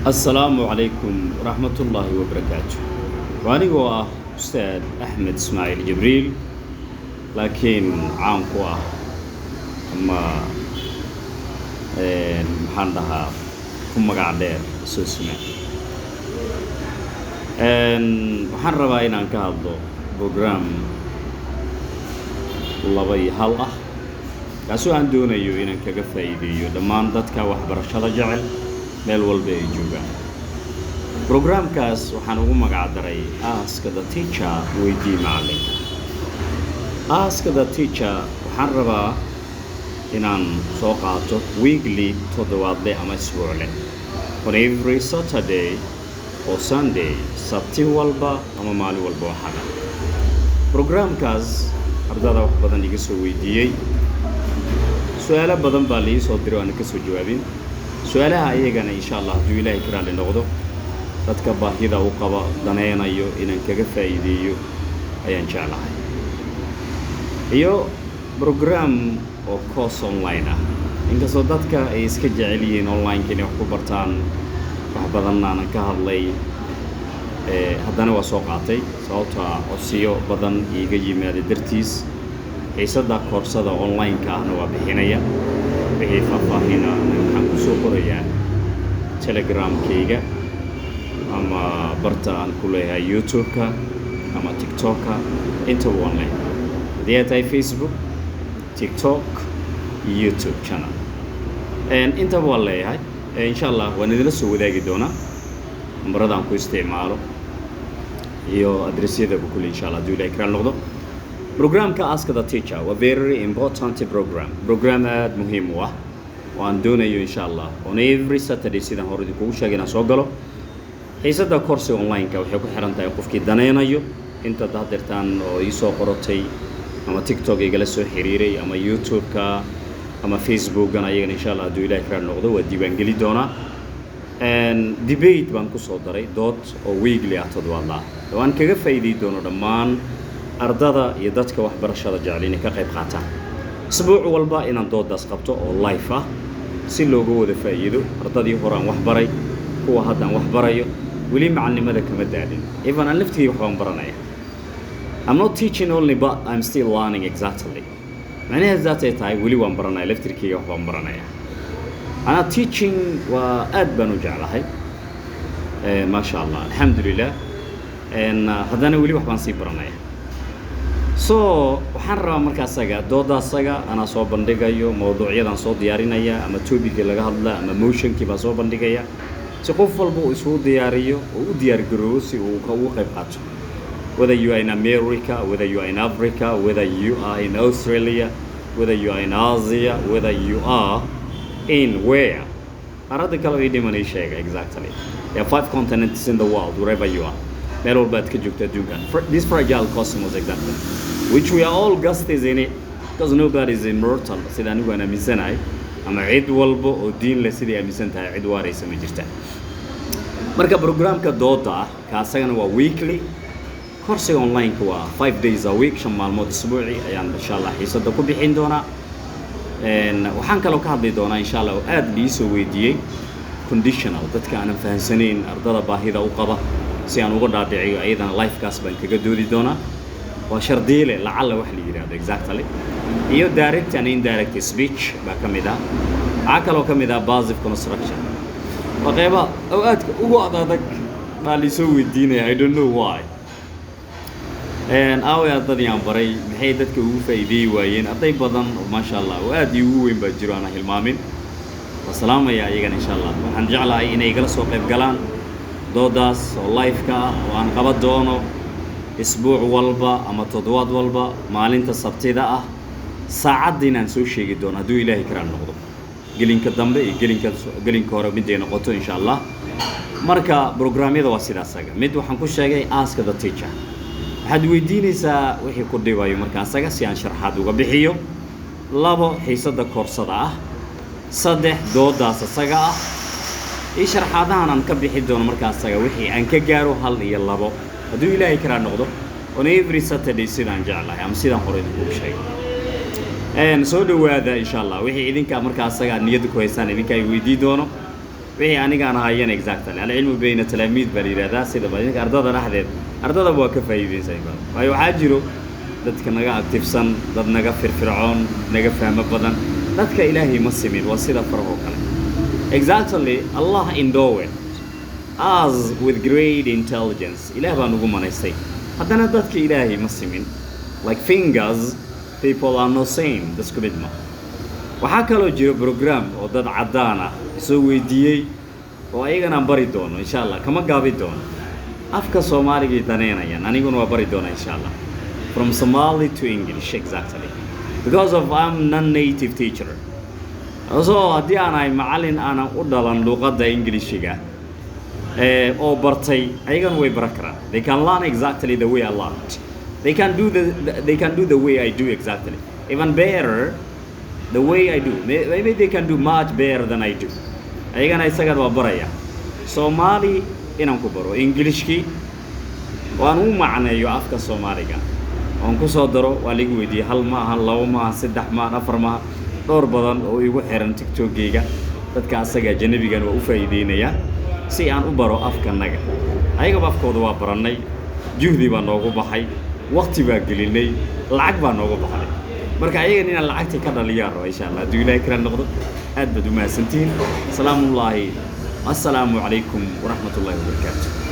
السلام عليكم ورحمة الله وبركاته. وأنا هو أستاذ أحمد إسماعيل جبريل، لكن عام كوا أما محلها كم قاعدين سوسمة. waxaan rabaa inaan ka hadlo program labay hal ah kaasoo aan doonayo inaan kaga faa'iideeyo dhammaan dadka waxbarashada jecel meel walba ay joogaan. Programkaas waxaan ugu magac daray Ask the Teacher weydii macalinka. Ask the Teacher waxaan rabaa inaan soo qaato weekly toddobaadle ama isbuucle on every Saturday or Sunday, sabti walba ama maalin walba waxaana. Programkaas ardada wax badan iga soo weydiiyey. Su'aalo badan baa la soo diray oo aan ka soo jawaabin. Su'aalaha ayagana insha Allah hadduu Ilaahay ka raali noqdo dadka baahida u qaba danaynayo inaan kaga faa'iideeyo ayaan jeclahay. Iyo program oo course online ah. Inkastoo dadka ay iska jecel yihiin online inay wax ku bartaan wax badan aan ka hadlay haddana waa soo qaatay sababtoo ah codsiyo badan iga yimaada dartiis xiisada koorsada online-ka ahna waa bixinaya wixii faahfaahina waxaan ku soo qorayaa Telegram-kayga ama barta aan ku leeyahay YouTube-ka ama TikTok-ka inta online haddii ay tahay Facebook, TikTok, YouTube channel inta waa leeyahay insha Allah waan idin soo wadaagi doonaa numberadaan ku isticmaalo iyo adresyada ku kule insha Allah haddii Ilaahay ka noqdo. Programka Ask the Teacher waa very important program aad muhiim u ah waan doonayo insha Allah on every Saturday sidaan hore idinku sheegay inaan soo galo. Xiisada course online-ka waxay ku xiran tahay qofkii danaynayo inta haddeertaan oo ii soo qorotay ama TikTok igala soo xiriiray ama YouTube-ka ama Facebook-gan ayagana insha Allah hadduu Ilaahay ka noqdo waa diiwaan geli doonaa. Debate baan ku soo daray dood oo weekly ah toddobaadla waan kaga faa'iideey doono dhammaan ardada iyo dadka waxbarashada jecel inay ka qayb qaataan isbuuc walba inaan doodaas qabto oo live ah si looga wada faa'iido ardadii horaan wax baray kuwa haddaan wax barayo weli macalinimada kama daalin even aan laftii wax baan baranaya. I'm not teaching only but I'm still learning exactly. macnaheedu zaatay tahay weli waan baranaya laftirkeyga wax baan baranaya. أنا teaching وأد بنو جعلها ما شاء الله الحمد لله إن هذانا ولي واحد بنصيب برنايا so وحنا مركز سجا دودا سجا أنا صوب بندقيا موضوعية أنا صوب ديارنا يا أما توبي كلا جهلا أما motion كي بصوب بندقيا سقوفل بو اسمه دياريو وديار جروسي وكوخ بقى whether you are in America, whether you are in Africa, whether you are in Australia, whether you are in Asia, whether you are in where? أراد كلام يدي من الشيء exactly. There are 5 continents in the world wherever you are. Merol bad kejukta juga. This fragile cosmos exactly, which we are all gusties in it, because nobody is immortal. Sida anigu ana misanay ama cid walba oo diin la sidii amisan tahay cid waaraysa ma jirta. Marka programka dooda ka asagana waa weekly. Course online waa 5 days a week shan maalmood isbuuci ayaan insha Allah xiisada ku bixin doonaa. waxaan kaloo ka hadli doonaa insha Allah aad ii soo weydiiyay conditional dadka aan fahansaneyn ardada baahida u qaba si aan uga dhaadhiciyo ayadana live kaas baan kaga doodi doonaa waa shardiile lacala wax la yiraahdo exactly iyo direct and indirect speech baa kamid ah waxa kaloo kamid ah basic construction waa qayba aadka ugu adag baa la soo weydiinay I don't know why أو يا ضدي عم بري بحيث تكون فايدي وين أطي بدن ما شاء الله وأدي وين بجروانا هالمامين والسلام يا إيجان إن شاء الله هنجعلها إن يجلس وقف جلان دوداس واللايف كا وأن قبض دونه أسبوع والبا أما تضواد والبا مالين تصبتي ده ساعات دينا نسوي شيء جدونا دو إلهي كران نقطه قلين كدمبي قلين كورا مدينا قطو إن شاء الله مركا برنامج ده وسيلة سجى مد وحنكون شيء ask the teacher waxaad weydiinaysaa wixii ku dhibayo markaasaga si aan sharaxaad uga bixiyo labo xiisada koorsada ah saddex doodaas asaga ah ii sharaxaadahan aan ka bixi doono markaasaga wixii aan ka gaaro hal iyo labo hadduu Ilaahay kara noqdo on every Saturday sidaan jeclahay ama sidaan hore idinku sheegay soo dhawaada insha Allah wixii idinka markaasaga niyad ku haysaan idinka ay weydii doono wixii anigaan hayan exactly alcilmu bayna talaamiid baa la yidhahdaa sida badinka ardada dhexdeed ardada waa ka faa'iidaysay baa waayo waxaa jiro dadka naga aktifsan dad naga firfircoon naga fahmo badan dadka ilaahay ma simin waa sida faraha oo kale exactly Allah endowed us with great intelligence ilaah baa nagu manaystay haddana dadka ilaahay ma simin like fingers people are not same dasku mid ma waxaa kaloo jiro program oo dad caddaan ah soo weydiiyey oo ayagana bari doono insha Allah kama gaabi doono afka Soomaaliga daneenayaan aniguna waa bari doona insha Allah from Somali to English exactly because of I'm non-native teacher also haddii aan ahay macallin aanan u dhalan luqadda Ingiriisiga oo bartay ayagana way baran karaan they can learn exactly the way I learned they can do the way I do exactly even better the way I do maybe they can do much better than I do ayagana isaga waa baraya Somali inaan ku baro Englishki waan u macneeyo afka Soomaaliga aan ku soo daro waa lagu weydiiyay hal ma aha laba ma aha saddex ma aha afar ma aha dhowr badan oo igu xiran TikTok-gayga dadka asaga janabigan waa u faa'iideynaya si aan u baro afkanaga ayaga afkooda waa baranay juhdi baa noogu baxay waqti baa gelinay lacag baa noogu baxay marka ayaga inaan lacagta ka dhaliyaan insha Allah haduu Ilaahay kala noqdo aad baad u mahadsantiin salaamu alaykum wa rahmatullahi wa barakatuh